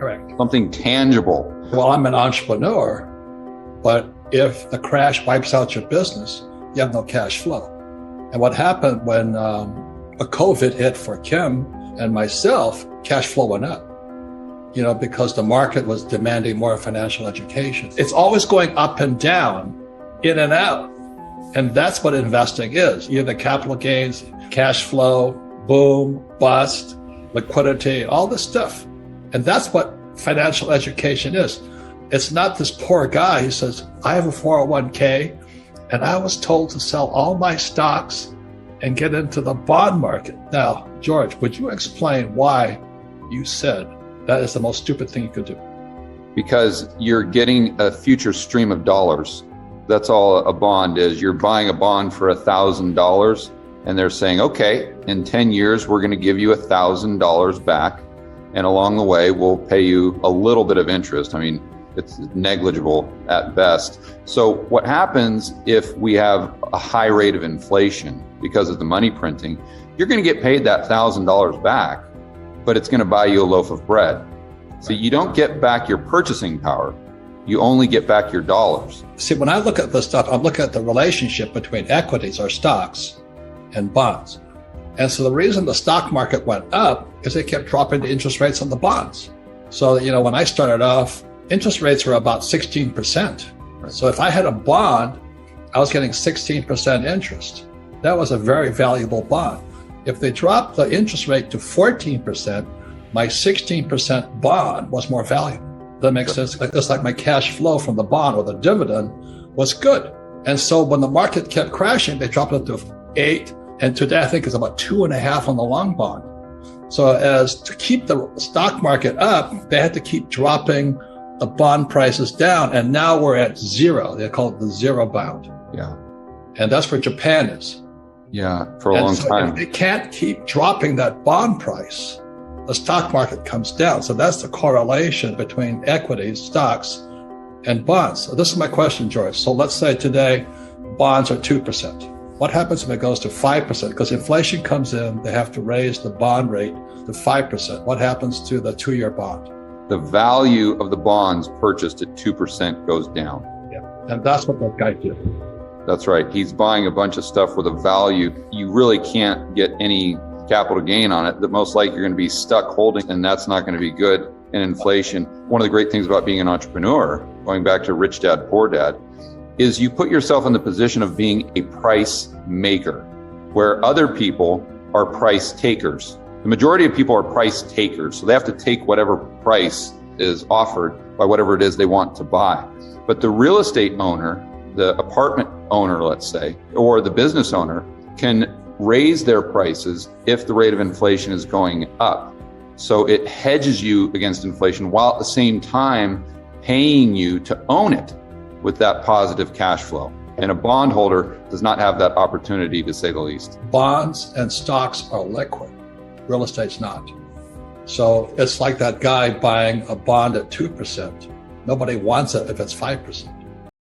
Correct. Something tangible. Well, I'm an entrepreneur, but if the crash wipes out your business, you have no cash flow. And what happened when a COVID hit for Kim and myself, cash flow went up, because the market was demanding more financial education. It's always going up and down, in and out. And that's what investing is. You have the capital gains, cash flow, boom, bust, liquidity, all this stuff. And that's what financial education is. It's not this poor guy who says, I have a 401k and I was told to sell all my stocks and get into the bond market. Now, George, would you explain why you said that is the most stupid thing you could do? Because you're getting a future stream of dollars. That's all a bond is. You're buying a bond for $1,000 and they're saying, okay, in 10 years, we're going to give you $1,000 back. And along the way, we'll pay you a little bit of interest. I mean, it's negligible at best. So what happens if we have a high rate of inflation because of the money printing? You're going to get paid that $1,000 back, but it's going to buy you a loaf of bread. So you don't get back your purchasing power. You only get back your dollars. See, when I look at this stuff, I'm looking at the relationship between equities or stocks and bonds. And so the reason the stock market went up is they kept dropping the interest rates on the bonds. So, when I started off, interest rates were about 16%. Right. So if I had a bond, I was getting 16% interest. That was a very valuable bond. If they dropped the interest rate to 14%, my 16% bond was more valuable. That makes sense. It's like my cash flow from the bond or the dividend was good. And so when the market kept crashing, they dropped it to 8. And today, I think it's about 2.5 on the long bond. So as to keep the stock market up, they had to keep dropping the bond prices down. And now we're at zero. They call it the zero bound. Yeah. And that's where Japan is. Yeah, for a long time. If they can't keep dropping that bond price, the stock market comes down. So that's the correlation between equities, stocks, and bonds. So this is my question, George. So let's say today bonds are 2%. What happens if it goes to 5%? Because inflation comes in, they have to raise the bond rate to 5%. What happens to the 2-year bond? The value of the bonds purchased at 2% goes down. Yeah, and that's what that guy did. That's right. He's buying a bunch of stuff with a value. You really can't get any capital gain on it. That most likely you're going to be stuck holding, and that's not going to be good in inflation. One of the great things about being an entrepreneur, going back to Rich Dad, Poor Dad, is you put yourself in the position of being a price maker, where other people are price takers. The majority of people are price takers, so they have to take whatever price is offered by whatever it is they want to buy. But the real estate owner, the apartment owner, let's say, or the business owner can raise their prices if the rate of inflation is going up. So it hedges you against inflation while at the same time paying you to own it with that positive cash flow. And a bondholder does not have that opportunity, to say the least. Bonds and stocks are liquid. Real estate's not. So it's like that guy buying a bond at 2%. Nobody wants it if it's 5%.